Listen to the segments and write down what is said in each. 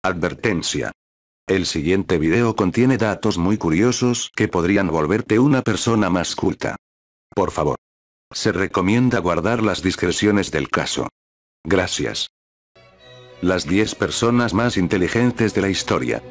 Advertencia. El siguiente video contiene datos muy curiosos que podrían volverte una persona más culta. Por favor. Se recomienda guardar las discreciones del caso. Gracias. Las 10 personas más inteligentes de la historia.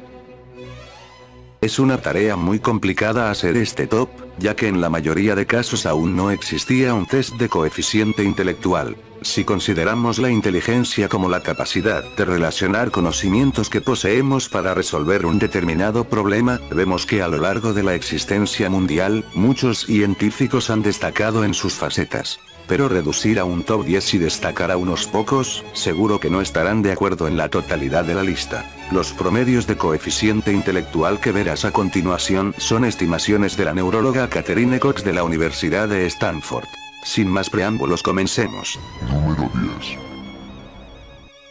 Es una tarea muy complicada hacer este top, ya que en la mayoría de casos aún no existía un test de coeficiente intelectual. Si consideramos la inteligencia como la capacidad de relacionar conocimientos que poseemos para resolver un determinado problema, vemos que a lo largo de la existencia mundial, muchos científicos han destacado en sus facetas. Pero reducir a un top 10 y destacar a unos pocos, seguro que no estarán de acuerdo en la totalidad de la lista. Los promedios de coeficiente intelectual que verás a continuación son estimaciones de la neuróloga Catherine Cox de la Universidad de Stanford. Sin más preámbulos, comencemos. Número 10.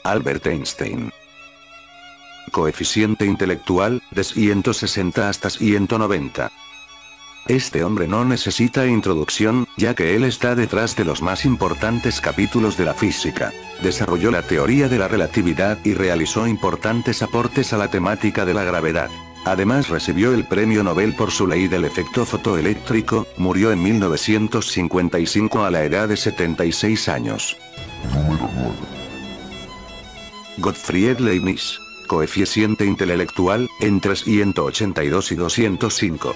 Albert Einstein. Coeficiente intelectual, de 160 hasta 190. Este hombre no necesita introducción, ya que él está detrás de los más importantes capítulos de la física. Desarrolló la teoría de la relatividad y realizó importantes aportes a la temática de la gravedad. Además recibió el premio Nobel por su ley del efecto fotoeléctrico, murió en 1955 a la edad de 76 años. Número 9. Gottfried Leibniz. Coeficiente intelectual, entre 182 y 205.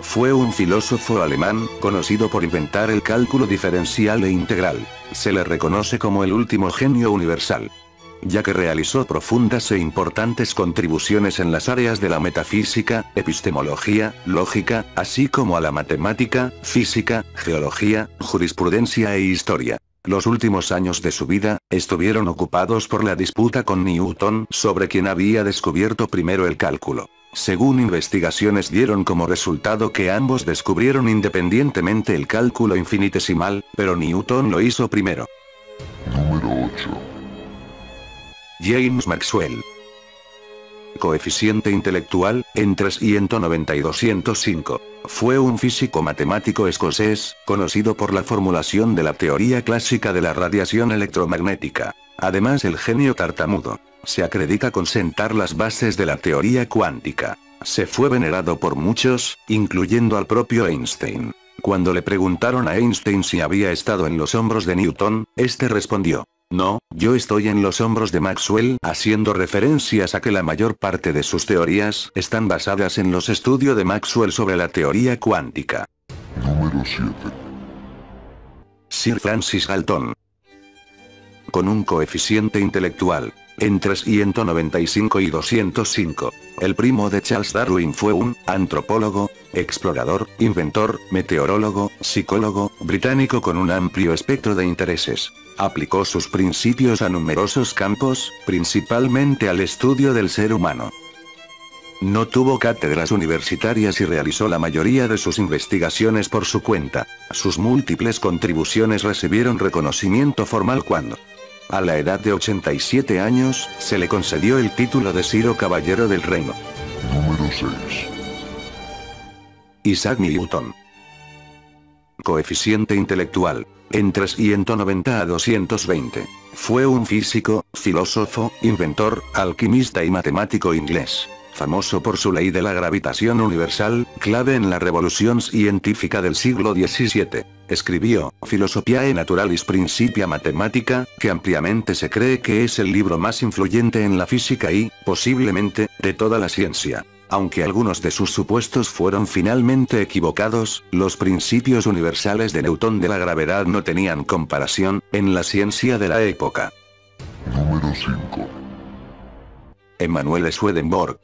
Fue un filósofo alemán, conocido por inventar el cálculo diferencial e integral. Se le reconoce como el último genio universal, ya que realizó profundas e importantes contribuciones en las áreas de la metafísica, epistemología, lógica, así como a la matemática, física, geología, jurisprudencia e historia. Los últimos años de su vida, estuvieron ocupados por la disputa con Newton sobre quién había descubierto primero el cálculo. Según investigaciones dieron como resultado que ambos descubrieron independientemente el cálculo infinitesimal, pero Newton lo hizo primero. Número 8. James Maxwell. Coeficiente intelectual, entre 190 y 205. Fue un físico matemático escocés, conocido por la formulación de la teoría clásica de la radiación electromagnética. Además, el genio tartamudo. Se acredita con sentar las bases de la teoría cuántica. Se fue venerado por muchos, incluyendo al propio Einstein. Cuando le preguntaron a Einstein si había estado en los hombros de Newton, este respondió: "No, yo estoy en los hombros de Maxwell", haciendo referencias a que la mayor parte de sus teorías están basadas en los estudios de Maxwell sobre la teoría cuántica. Número 7. Sir Francis Galton. Con un coeficiente intelectual, entre 195 y 205. El primo de Charles Darwin fue un antropólogo, explorador, inventor, meteorólogo, psicólogo, británico con un amplio espectro de intereses. Aplicó sus principios a numerosos campos, principalmente al estudio del ser humano. No tuvo cátedras universitarias y realizó la mayoría de sus investigaciones por su cuenta. Sus múltiples contribuciones recibieron reconocimiento formal cuando, a la edad de 87 años, se le concedió el título de Siro Caballero del Reino. Número 6. Isaac Newton. Coeficiente intelectual, entre 190 a 220. Fue un físico, filósofo, inventor, alquimista y matemático inglés. Famoso por su ley de la gravitación universal, clave en la revolución científica del siglo XVII. Escribió Philosophiae Naturalis Principia Mathematica, que ampliamente se cree que es el libro más influyente en la física y, posiblemente, de toda la ciencia. Aunque algunos de sus supuestos fueron finalmente equivocados, los principios universales de Newton de la gravedad no tenían comparación en la ciencia de la época. Número 5. Emanuel Swedenborg.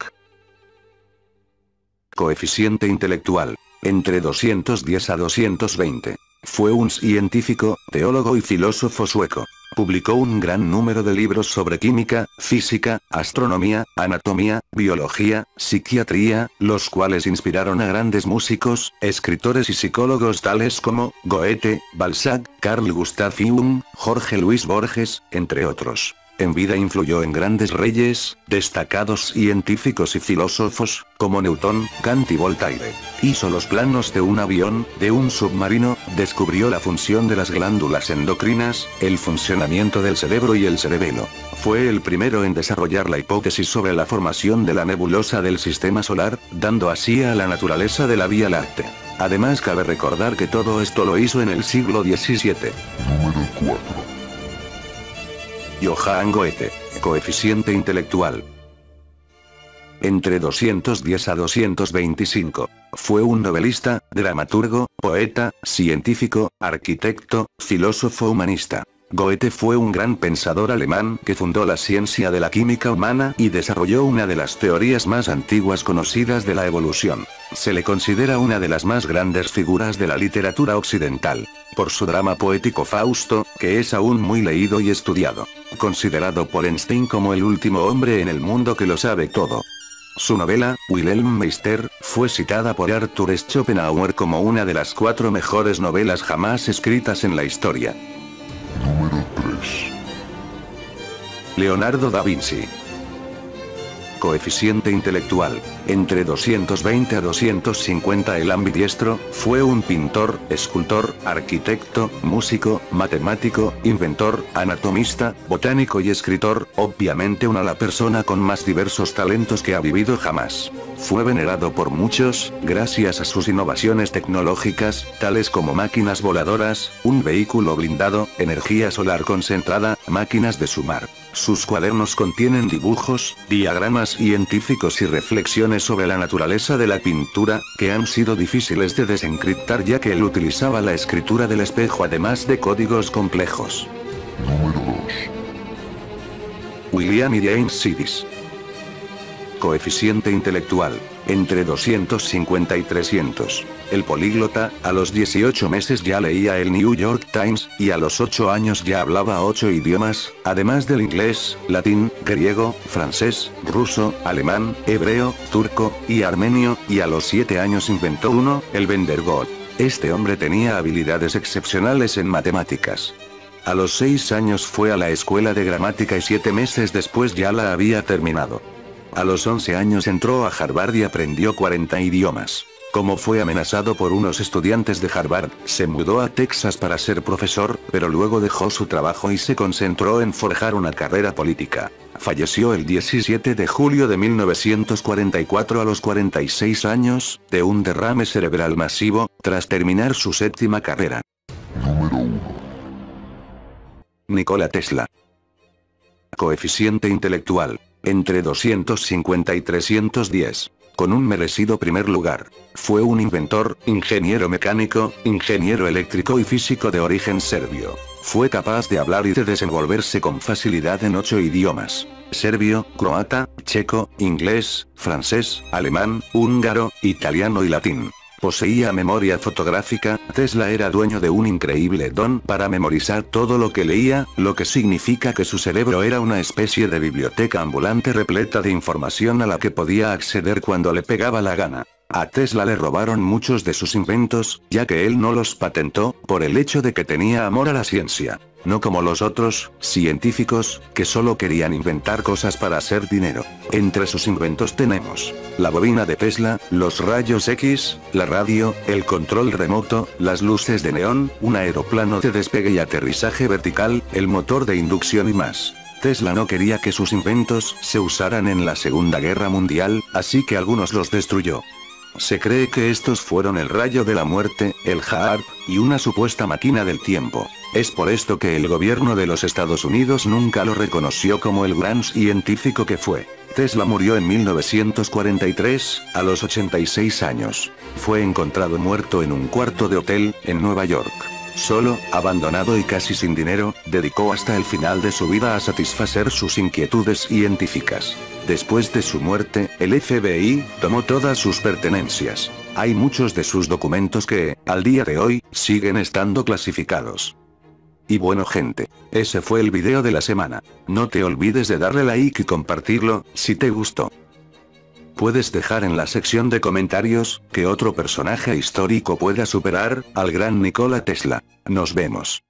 Coeficiente intelectual, entre 210 a 220. Fue un científico, teólogo y filósofo sueco. Publicó un gran número de libros sobre química, física, astronomía, anatomía, biología, psiquiatría, los cuales inspiraron a grandes músicos, escritores y psicólogos tales como Goethe, Balzac, Carl Gustav Jung, Jorge Luis Borges, entre otros. En vida influyó en grandes reyes, destacados científicos y filósofos, como Newton, Kant y Voltaire. Hizo los planos de un avión, de un submarino, descubrió la función de las glándulas endocrinas, el funcionamiento del cerebro y el cerebelo. Fue el primero en desarrollar la hipótesis sobre la formación de la nebulosa del sistema solar, dando así a la naturaleza de la Vía Láctea. Además cabe recordar que todo esto lo hizo en el siglo XVII. Número 4. Johann Goethe. Coeficiente intelectual. Entre 210 a 225. Fue un novelista, dramaturgo, poeta, científico, arquitecto, filósofo humanista. Goethe fue un gran pensador alemán que fundó la ciencia de la química humana y desarrolló una de las teorías más antiguas conocidas de la evolución. Se le considera una de las más grandes figuras de la literatura occidental, por su drama poético Fausto, que es aún muy leído y estudiado. Considerado por Einstein como el último hombre en el mundo que lo sabe todo. Su novela, Wilhelm Meister, fue citada por Arthur Schopenhauer como una de las 4 mejores novelas jamás escritas en la historia. Número 3. Leonardo da Vinci. Coeficiente intelectual. Entre 220 a 250. El ambidiestro, fue un pintor, escultor, arquitecto, músico, matemático, inventor, anatomista, botánico y escritor, obviamente la persona con más diversos talentos que ha vivido jamás. Fue venerado por muchos, gracias a sus innovaciones tecnológicas, tales como máquinas voladoras, un vehículo blindado, energía solar concentrada, máquinas de sumar. Sus cuadernos contienen dibujos, diagramas científicos y reflexiones sobre la naturaleza de la pintura, que han sido difíciles de desencriptar ya que él utilizaba la escritura del espejo además de códigos complejos. Número 2. William y James Sidis. Coeficiente intelectual. Entre 250 y 300. El políglota, a los 18 meses ya leía el New York Times, y a los 8 años ya hablaba 8 idiomas, además del inglés, latín, griego, francés, ruso, alemán, hebreo, turco, y armenio, y a los 7 años inventó uno, el Vendergot. Este hombre tenía habilidades excepcionales en matemáticas. A los 6 años fue a la escuela de gramática y 7 meses después ya la había terminado. A los 11 años entró a Harvard y aprendió 40 idiomas. Como fue amenazado por unos estudiantes de Harvard, se mudó a Texas para ser profesor, pero luego dejó su trabajo y se concentró en forjar una carrera política. Falleció el 17 de julio de 1944 a los 46 años, de un derrame cerebral masivo, tras terminar su 7ª carrera. Número 1. Nikola Tesla. Coeficiente intelectual. Entre 250 y 310. Con un merecido primer lugar. Fue un inventor, ingeniero mecánico, ingeniero eléctrico y físico de origen serbio. Fue capaz de hablar y de desenvolverse con facilidad en 8 idiomas. Serbio, croata, checo, inglés, francés, alemán, húngaro, italiano y latín. Poseía memoria fotográfica. Tesla era dueño de un increíble don para memorizar todo lo que leía, lo que significa que su cerebro era una especie de biblioteca ambulante repleta de información a la que podía acceder cuando le pegaba la gana. A Tesla le robaron muchos de sus inventos, ya que él no los patentó, por el hecho de que tenía amor a la ciencia. No como los otros científicos, que solo querían inventar cosas para hacer dinero. Entre sus inventos tenemos la bobina de Tesla, los rayos X, la radio, el control remoto, las luces de neón, un aeroplano de despegue y aterrizaje vertical, el motor de inducción y más. Tesla no quería que sus inventos se usaran en la Segunda Guerra Mundial, así que algunos los destruyó. Se cree que estos fueron el rayo de la muerte, el HAARP, y una supuesta máquina del tiempo. Es por esto que el gobierno de los Estados Unidos nunca lo reconoció como el gran científico que fue. Tesla murió en 1943, a los 86 años. Fue encontrado muerto en un cuarto de hotel, en Nueva York. Solo, abandonado y casi sin dinero, dedicó hasta el final de su vida a satisfacer sus inquietudes científicas. Después de su muerte, el FBI tomó todas sus pertenencias. Hay muchos de sus documentos que, al día de hoy, siguen estando clasificados. Y bueno gente, ese fue el video de la semana. No te olvides de darle like y compartirlo, si te gustó. Puedes dejar en la sección de comentarios, que otro personaje histórico pueda superar al gran Nikola Tesla. Nos vemos.